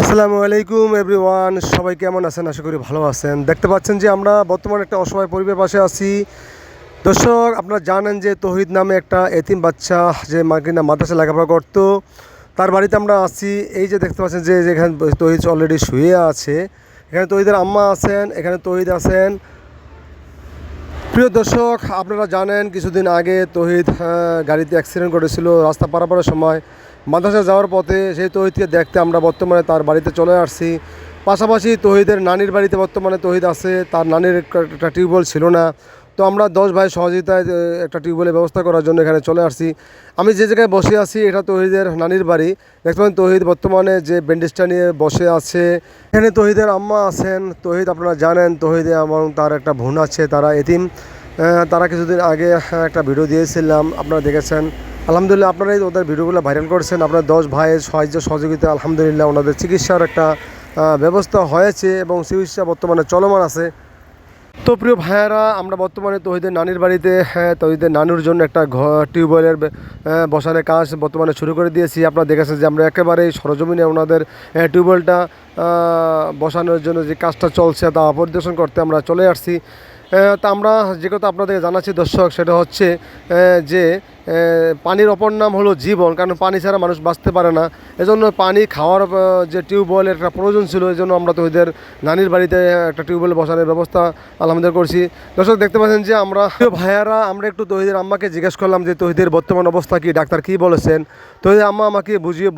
আসসালামু আলাইকুম এভরিওয়ান, সবাই কেমন আছেন? আশা করি ভালো আছেন। দেখতে পাচ্ছেন যে আমরা বর্তমানে একটা অসহায় পরিবারের পাশে আছি। দর্শক, আপনারা জানেন যে তৌহিদ নামে একটা এতিম বাচ্চা যে কিনা মাদ্রাসা লেখাপড়া করতো, তার বাড়িতে আমরা আছি। এই যে দেখতে পাচ্ছেন যে এখানে তৌহিদ অলরেডি শুয়ে আছে। এখানে তৌহিদের আম্মা আছেন, এখানে তৌহিদ আছেন। প্রিয় দর্শক, আপনারা জানেন কিছুদিন আগে তৌহিদ গাড়িতে অ্যাক্সিডেন্ট করেছিল রাস্তা পারাপারের সময়। মাদ্রাসা যাওয়ার পথে সেই তৌহিদকে দেখতে আমরা বর্তমানে তার বাড়িতে চলে আসছি। পাশাপাশি তৌহিদের নানির বাড়িতে বর্তমানে তৌহিদ আছে। তার নানির একটা টিউবওয়েল ছিল না, তো আমরা 10 ভাই সহযোগিতায় একটা টিউবওয়েলের ব্যবস্থা করার জন্য এখানে চলে আসছি। আমি যে জায়গায় বসে আছি এটা তৌহিদের নানির বাড়ি। দেখতে পাচ্ছেন তৌহিদ বর্তমানে যে ব্যান্ডেজটা নিয়ে বসে আছে। এখানে তৌহিদের আম্মা আছেন। তৌহিদ, আপনারা জানেন তৌহিদে এবং তার একটা বোন আছে, তারা এতিম। তারা কিছুদিন আগে একটা ভিডিও দিয়েছিলাম, আপনারা দেখেছেন। আলহামদুলিল্লাহ, আপনারাই ওদের ভিডিওগুলো ভাইরাল করছেন। আপনার 10 ভাইয়ের সাহায্য সহযোগিতা আলহামদুলিল্লাহ ওনাদের চিকিৎসার একটা ব্যবস্থা হয়েছে এবং চিকিৎসা বর্তমানে চলমান আছে। তো প্রিয় ভাইয়েরা, আমরা বর্তমানে তৌহিদের নানির বাড়িতে তৌহিদের নানুর জন্য একটা টিউবওয়েলের বসানোর কাজ বর্তমানে শুরু করে দিয়েছি। আপনারা দেখেছেন যে আমরা একেবারেই সরজমিনে ওনাদের টিউবওয়েলটা বসানোর জন্য যে কাজটা চলছে তা পরিদর্শন করতে আমরা চলে আসছি। তা আমরা যে কথা আপনাদেরকে জানাচ্ছি দর্শক, সেটা হচ্ছে যে পানির অপর নাম হলো জীবন, কারণ পানি ছাড়া মানুষ বাঁচতে পারে না। এজন্য পানি খাওয়ার যে টিউবওয়েলের একটা প্রয়োজন ছিল, এই জন্য আমরা তৌহিদের নানির বাড়িতে একটা টিউবওয়েল বসানোর ব্যবস্থা আলহামদুলিল্লাহ করছি। দর্শক, দেখতে পাচ্ছেন যে আমরা ভাইয়ারা আমরা একটু তৌহিদের আম্মাকে জিজ্ঞেস করলাম যে তৌহিদের বর্তমান অবস্থা কি, ডাক্তার কী বলেছেন। তৌহিদের আম্মা আমাকে বুঝিয়ে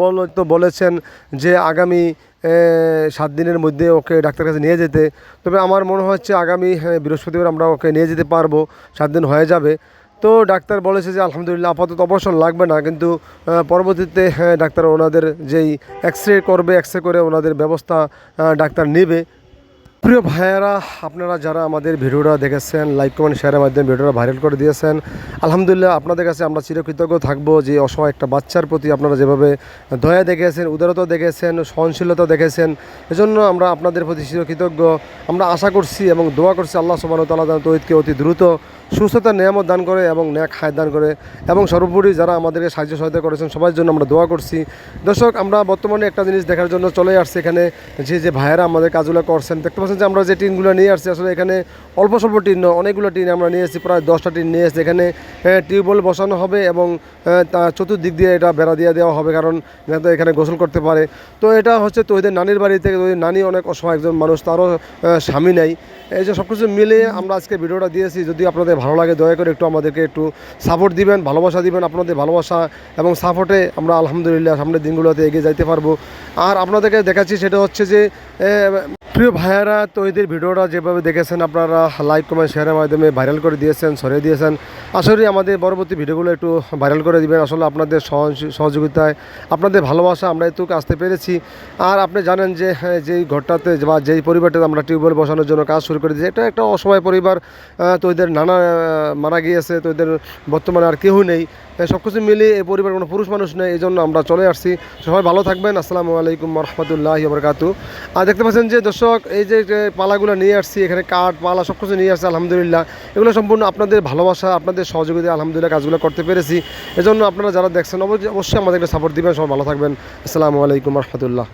বলেছেন যে আগামী 7 দিনের মধ্যে ওকে ডাক্তারের কাছে নিয়ে যেতে। তবে আমার মনে হচ্ছে আগামী বৃহস্পতিবার আমরা ওকে নিয়ে যেতে পারবো, 7 দিন হয়ে যাবে। তো ডাক্তার বলেছে যে আলহামদুলিল্লাহ আপাতত অপারেশন লাগবে না, কিন্তু পরবর্তীতে ডাক্তার ওনাদের যেই এক্স রে করবে, এক্স রে করে ওনাদের ব্যবস্থা ডাক্তার নেবে। প্রিয় ভাইয়েরা, আপনারা যারা আমাদের ভিডিওটা দেখেছেন, লাইক কমেন্ট শেয়ারের মাধ্যমে ভিডিওটা ভাইরাল করে দিয়েছেন, আলহামদুলিল্লাহ আপনাদের কাছে আমরা চিরকৃতজ্ঞ থাকবো যে অসহায় একটা বাচ্চার প্রতি আপনারা যেভাবে দয়া দেখেছেন, উদারতা দেখেছেন, সহনশীলতা দেখেছেন, এজন্য আমরা আপনাদের প্রতি চিরকৃতজ্ঞ। আমরা আশা করছি এবং দোয়া করছি আল্লাহ সুবহানাহু ওয়া তাআলা যেন তৌহিদকে অতি দ্রুত সুস্থতার নিয়ামত দান করে এবং ন্যাক হায়াত দান করে, এবং সর্বোপরি যারা আমাদেরকে সাহায্য সহায়তা করেছেন সবার জন্য আমরা দোয়া করছি। দর্শক, আমরা বর্তমানে একটা জিনিস দেখার জন্য চলে আসছি এখানে, যে ভাইয়েরা আমাদের কাজগুলো করছেন। দেখতে পাচ্ছেন যে আমরা যে টিনগুলো নিয়ে আসছি, আসলে এখানে অল্প স্বল্প টিন নয়, অনেকগুলো টিন আমরা নিয়ে এসেছি, প্রায় 10টা টিন নিয়ে এসেছি। এখানে টিউবওয়েল বসানো হবে এবং চতুর্দিক দিয়ে এটা বেড়া দিয়ে দেওয়া হবে, কারণ যাতে এখানে গোসল করতে পারে। তো এটা হচ্ছে তৌহিদের নানির বাড়ি থেকে। তৌহিদের নানি অনেক অসহায় একজন মানুষ, তারও স্বামী নেই। এই যে সব কিছু মিলিয়ে আমরা আজকে ভিডিওটা দিয়েছি। যদি আপনাদের ভালো লাগে দয়া করে একটু আমাদেরকে একটু সাপোর্ট দিবেন, ভালোবাসা দিবেন। আপনাদের ভালোবাসা এবং সাপোর্টে আমরা আলহামদুলিল্লাহ সামনের দিনগুলোতে এগিয়ে যাইতে পারবো। আর আপনাদেরকে দেখাচ্ছি সেটা হচ্ছে যে প্রিয় ভাইয়ারা, তৌহিদের ভিডিওটা যেভাবে দেখেছেন আপনারা লাইক কমেন্ট শেয়ারের মাধ্যমে ভাইরাল করে দিয়েছেন, ছড়িয়ে দিয়েছেন। আসলে আমাদের পরবর্তী ভিডিওগুলো একটু ভাইরাল করে দিবেন। আসলে আপনাদের সহযোগিতায়, আপনাদের ভালোবাসা আমরা এটুকু আসতে পেরেছি। আর আপনি জানেন যে যেই ঘরটাতে বা যেই পরিবারটাতে আমরা টিউবওয়েল বসানোর জন্য কাজ শুরু করে দিয়েছি, এটা একটা অসহায় পরিবার। তৌহিদের নানা মারা গিয়েছে, তৌহিদের বর্তমানে আর কেউ নেই। সব কিছু মিলিয়ে এই পরিবার কোনো পুরুষ মানুষ নেই, এই জন্য আমরা চলে আসছি। সবাই ভালো থাকবেন। আসসালামু আলাইকুম ওয়া রাহমাতুল্লাহি ওয়া বারাকাতুহু। আর দেখতে পাচ্ছেন যে দর্শক, এই যে পালাগুলো নিয়ে আসছি, এখানে কাঠ পালা সব কিছু নিয়ে আসছি আলহামদুলিল্লাহ। এগুলো সম্পূর্ণ আপনাদের ভালোবাসা, আপনাদের সহযোগিতা আলহামদুলিল্লাহ কাজগুলো করতে পেরেছি। এজন্য আপনারা যারা দেখছেন অবশ্যই আমাদেরকে সাপোর্ট দিবেন। সবাই ভালো থাকবেন। আসসালামু আলাইকুম ওয়া রাহমাতুল্লাহ।